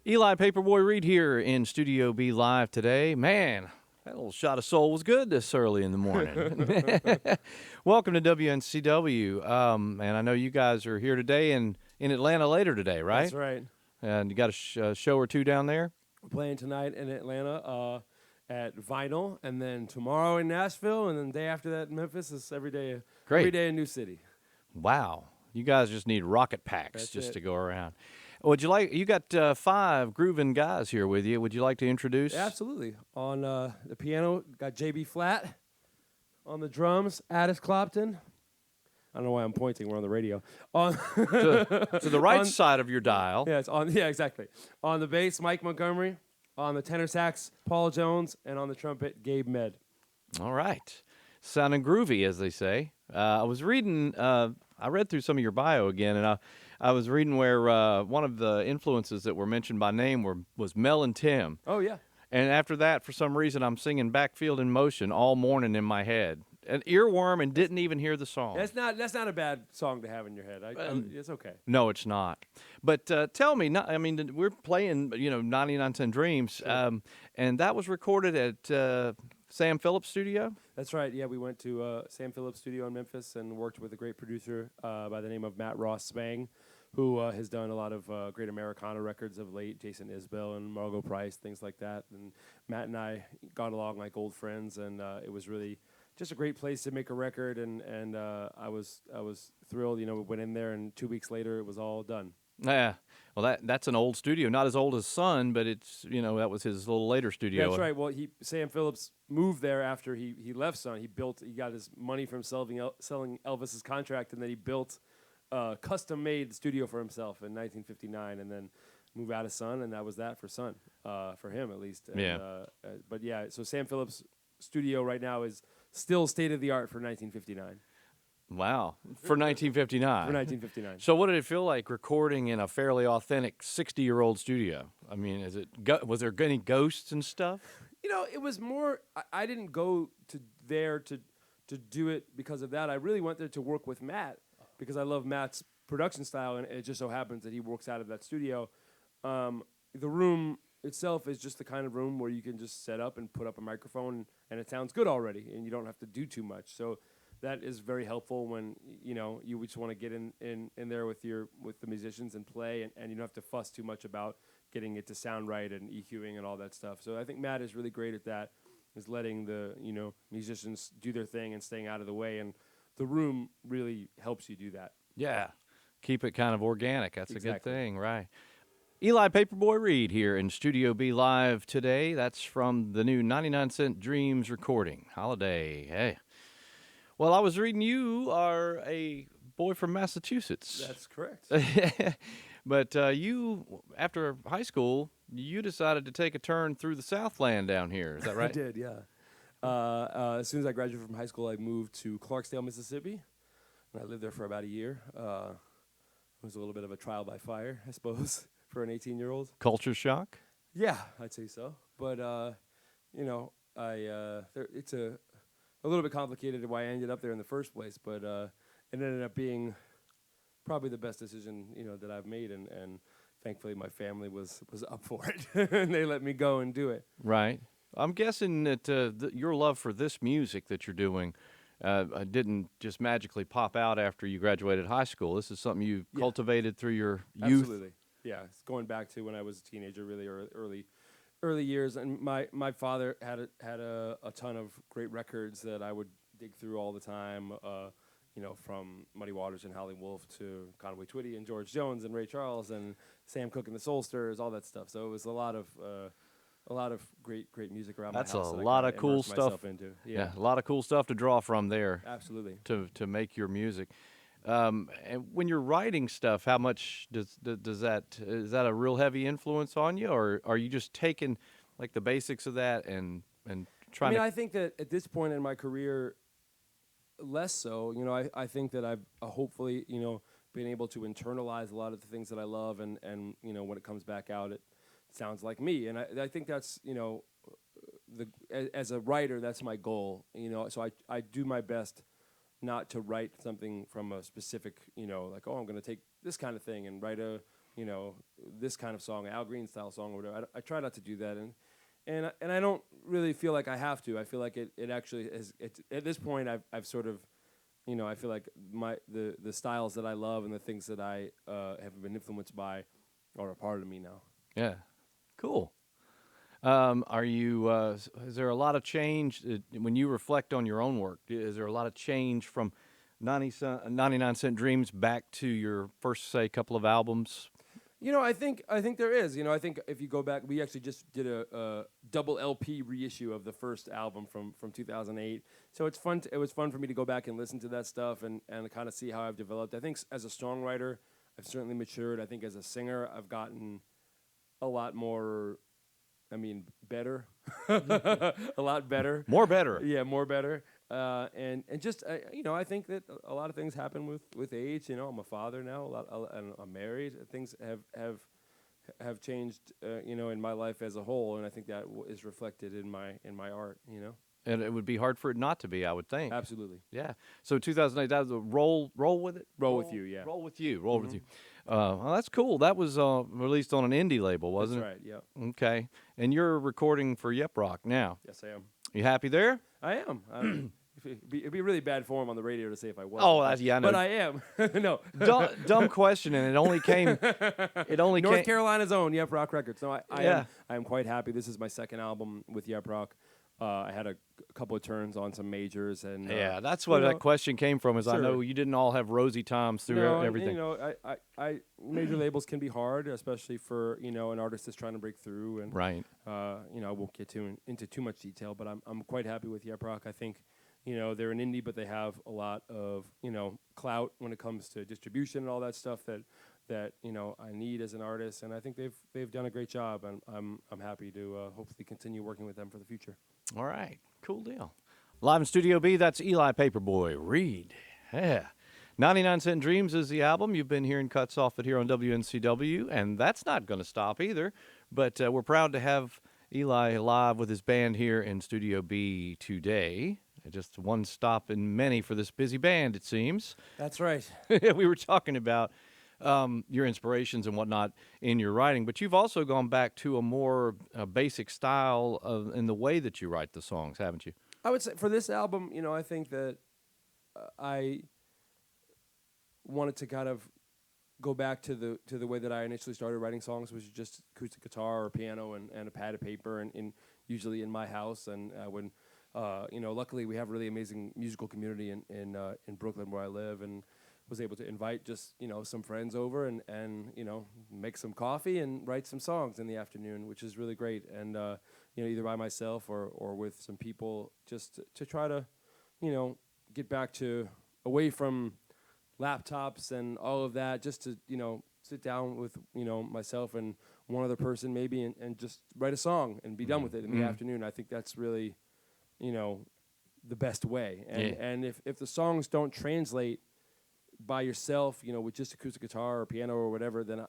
Eli Paperboy Reed here in Studio B live today. Man, that little shot of soul was good this early in the morning. Welcome to WNCW. And I know you guys are here today and in Atlanta later today, right? That's right. And you got a show or two down there? We're playing tonight in Atlanta at Vinyl, and then tomorrow in Nashville, and then the day after that in Memphis. Is every day Great. a new city. Wow. You guys just need rocket packs That's just it. to go around. Would you like, you got 5 grooving guys here with you. Would you like to introduce? Yeah, absolutely. On the piano, got JB Flat. On the drums, Addis Clopton. I don't know why I'm pointing. We're on the radio. On to the right side of your dial. Yeah, it's on. Yeah, exactly. On the bass, Mike Montgomery. On the tenor sax, Paul Jones, and on the trumpet, Gabe Med. All right. Sounding groovy, as they say. I was reading, I read through some of your bio again, and I was reading where one of the influences that were mentioned by name was Mel and Tim. Oh, yeah. And after that, for some reason, I'm singing Backfield in Motion all morning in my head. An earworm and didn't even hear the song. That's not a bad song to have in your head. It's okay. No, it's not. But tell me, we're playing, 99 Cent Dreams, Sure. and that was recorded at Sam Phillips' studio? That's right. Yeah, we went to Sam Phillips' studio in Memphis and worked with a great producer by the name of Matt Ross Spang, who has done a lot of great Americana records of late, Jason Isbell and Margot Price, things like that. And Matt and I got along like old friends, and it was really just a great place to make a record. And I was thrilled. We went in there, and 2 weeks later, it was all done. Yeah. Well, that's an old studio. Not as old as Sun, but it's, that was his little later studio. That's right. Well, Sam Phillips moved there after he left Sun. He got his money from selling Elvis's contract, and then he built a custom-made studio for himself in 1959, and then moved out of Sun, and that was that for Sun, for him at least. And, yeah. But yeah, so Sam Phillips' studio right now is still state-of-the-art for 1959. Wow. For 1959. For 1959. So what did it feel like recording in a fairly authentic 60-year-old studio? I mean, was there any ghosts and stuff? It was more, I didn't go to there to do it because of that. I really went there to work with Matt because I love Matt's production style, and it just so happens that he works out of that studio. The room itself is just the kind of room where you can just set up and put up a microphone, and it sounds good already, and you don't have to do too much. So that is very helpful when you just want to get in there with the musicians and play, and you don't have to fuss too much about getting it to sound right and EQing and all that stuff. So I think Matt is really great at that, is letting the musicians do their thing and staying out of the way, and the room really helps you do that. Yeah, keep it kind of organic. That's Exactly. a good thing, right? Eli Paperboy Reed here in Studio B live today. That's from the new 99 Cent Dreams recording, Holiday. Hey. Well, I was reading you are a boy from Massachusetts. That's correct. But you, after high school, you decided to take a turn through the Southland down here. Is that right? I did, yeah. As soon as I graduated from high school, I moved to Clarksdale, Mississippi, and I lived there for about a year. It was a little bit of a trial by fire, I suppose, for an 18-year-old. Culture shock? Yeah, I'd say so. But, it's a little bit complicated why I ended up there in the first place, but it ended up being probably the best decision, that I've made, and thankfully my family was up for it, and they let me go and do it. Right. I'm guessing that your love for this music that you're doing didn't just magically pop out after you graduated high school. This is something you cultivated through your youth. Absolutely. Yeah, it's going back to when I was a teenager, really early years, and my father had a ton of great records that I would dig through all the time. From Muddy Waters and Howlin' Wolf to Conway Twitty and George Jones and Ray Charles and Sam Cooke and the Soul Stirrers, all that stuff. So it was a lot of great music around That's my house. a that lot I of cool stuff. into. Yeah, a lot of cool stuff to draw from there. Absolutely. To make your music. And when you're writing stuff, how much is that a real heavy influence on you, or are you just taking like the basics of that and trying I think that at this point in my career, less so. I think that I've hopefully, been able to internalize a lot of the things that I love, and when it comes back out, it sounds like me. And I think that's, as a writer, that's my goal. So I do my best not to write something from a specific, like, oh, I'm going to take this kind of thing and write a this kind of song, Al Green style song or whatever. I try not to do that, and I don't really feel like I have to. I feel like it actually is. At this point, I've sort of, I feel like the styles that I love and the things that I have been influenced by are a part of me now. Yeah. Cool. Are you? Is there a lot of change when you reflect on your own work? Is there a lot of change from 99 Cent Dreams back to your first, say, couple of albums? I think there is. I think if you go back, we actually just did a double LP reissue of the first album from 2008. So it's fun. It was fun for me to go back and listen to that stuff and kind of see how I've developed. I think as a songwriter, I've certainly matured. I think as a singer, I've gotten a lot more. I mean, better, a lot better. More better. Yeah, more better. And just I think that a lot of things happen with age. I'm a father now. And I'm married. Things have changed. In my life as a whole, and I think that is reflected in my art. And it would be hard for it not to be, I would think. Absolutely. Yeah. So 2008, that was a roll with it. Roll with you. Yeah. Roll with you. With you. Well, that's cool. That was released on an indie label, wasn't That's it? right. Yeah. Okay. And you're recording for Yep Rock now. Yes, I am. You happy there? I am. It'd be really bad form on the radio to say if I wasn't. Oh, yeah, I know. But I am. No. Dumb question, and it only came. North Carolina's own Yep Rock Records. No, Yeah. I am quite happy. This is my second album with Yep Rock. I had a couple of turns on some majors, and Yeah, that's what that question came from. Is I Sure. know you didn't all have rosy times through everything. I major labels can be hard, especially for an artist that's trying to break through. And Right. I won't get into too much detail, but I'm quite happy with Yep Rock. I think they're an indie, but they have a lot of clout when it comes to distribution and all that stuff that I need as an artist, and I think they've done a great job, and I'm happy to hopefully continue working with them for the future. All right. Cool deal. Live in Studio B, that's Eli Paperboy Reed. Yeah. 99 Cent Dreams is the album. You've been hearing cuts off it here on WNCW, and that's not going to stop either. But we're proud to have Eli live with his band here in Studio B today. Just one stop in many for this busy band, it seems. That's right. We were talking about your inspirations and whatnot in your writing, but you've also gone back to a more basic style in the way that you write the songs, haven't you? I would say for this album, I think that I wanted to kind of go back to the way that I initially started writing songs, which was just acoustic guitar or piano and a pad of paper, and usually in my house. And when luckily we have a really amazing musical community in Brooklyn where I live, and was able to invite just some friends over and make some coffee and write some songs in the afternoon, which is really great. And either by myself or with some people, just to try to get back to away from laptops and all of that, just to sit down with myself and one other person maybe and just write a song and be done with it in the afternoon. I think that's really the best way. And if the songs don't translate by yourself, with just acoustic guitar or piano or whatever, then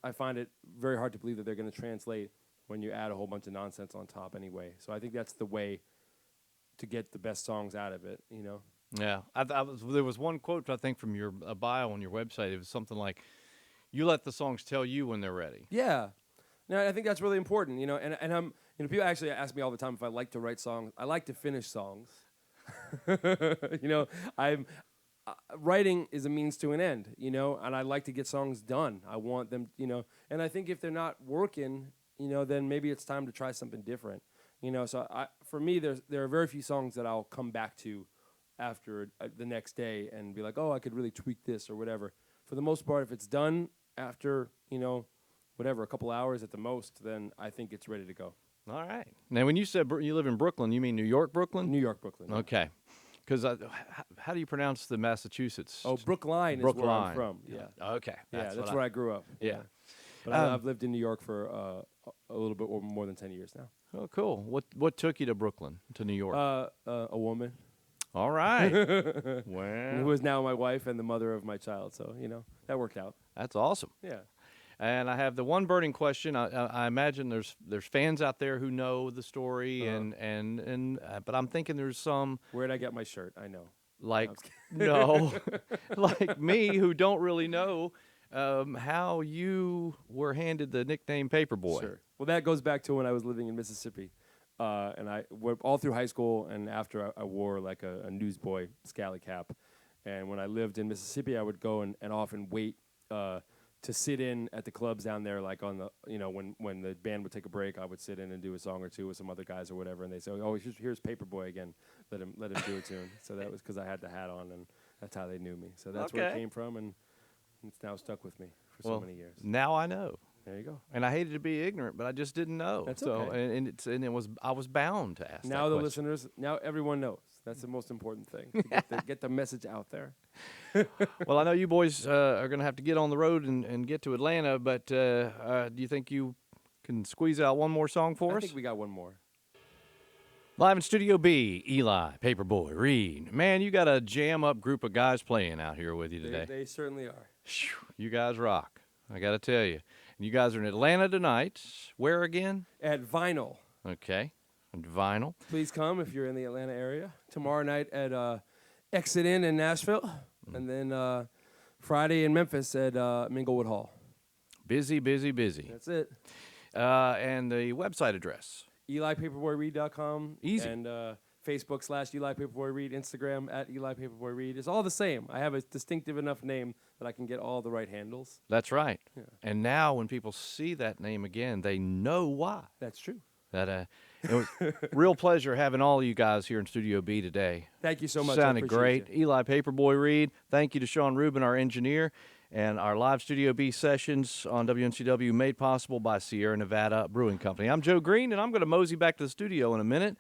I find it very hard to believe that they're going to translate when you add a whole bunch of nonsense on top anyway. So I think that's the way to get the best songs out of it, Yeah. There was one quote, I think, from your bio on your website. It was something like, you let the songs tell you when they're ready. Yeah. No, I think that's really important, and I'm, people actually ask me all the time if I like to write songs. I like to finish songs. Writing is a means to an end, and I like to get songs done. I want them, and I think if they're not working, then maybe it's time to try something different, So for me, there are very few songs that I'll come back to after the next day and be like, oh, I could really tweak this or whatever. For the most part, if it's done after, whatever, a couple hours at the most, then I think it's ready to go. All right. Now, when you said you live in Brooklyn, you mean New York, Brooklyn? New York, Brooklyn. Yeah. Okay. Because how do you pronounce the Massachusetts? Oh, Brookline is where I'm from. Yeah. Okay. That's where I grew up. Yeah. But I've lived in New York for a little bit more than 10 years now. Oh, cool. What took you to Brooklyn, to New York? A woman. All right. Well, who is now my wife and the mother of my child. So, that worked out. That's awesome. Yeah. And I have the one burning question. I imagine there's fans out there who know the story, but I'm thinking there's some. Where'd I get my shirt? I know. Like no, like me who don't really know. how you were handed the nickname Paperboy. Sure. Well, that goes back to when I was living in Mississippi. And all through high school and after I wore like a newsboy scally cap. And when I lived in Mississippi, I would go and often wait to sit in at the clubs down there, like on the, when the band would take a break, I would sit in and do a song or two with some other guys or whatever. And they say, oh, here's Paperboy again. Let him do a tune. So that was because I had the hat on, and that's how they knew me. So that's where it came from, and it's now stuck with me for so many years. Now I know. There you go. And I hated to be ignorant, but I just didn't know. That's so, okay. I was bound to ask. Now that the question. listeners, now everyone knows. That's the most important thing. To get the message out there. Well, I know you boys are going to have to get on the road and get to Atlanta, but do you think you can squeeze out one more song for us? I think we got one more. Live in Studio B, Eli, Paperboy, Reed. Man, you got a jam-up group of guys playing out here with you today. They certainly are. You guys rock. I got to tell you. And you guys are in Atlanta tonight. Where again? At Vinyl. Okay. And Vinyl. Please come if you're in the Atlanta area. Tomorrow night at Exit Inn in Nashville. And then Friday in Memphis at Minglewood Hall. Busy, busy, busy. That's it. And the website address? EliPaperboyReed.com. Easy. And Facebook / Eli Paperboy Reed. Instagram at Eli Paperboy Reed. It's all the same. I have a distinctive enough name that I can get all the right handles. That's right. Yeah. And now when people see that name again, they know why. That's true. That it was real pleasure having all of you guys here in Studio B today. Thank you so much. Sounded I great. appreciate you. Eli Paperboy Reed. Thank you to Sean Rubin, our engineer, and our live Studio B sessions on WNCW made possible by Sierra Nevada Brewing Company. I'm Joe Greene, and I'm going to mosey back to the studio in a minute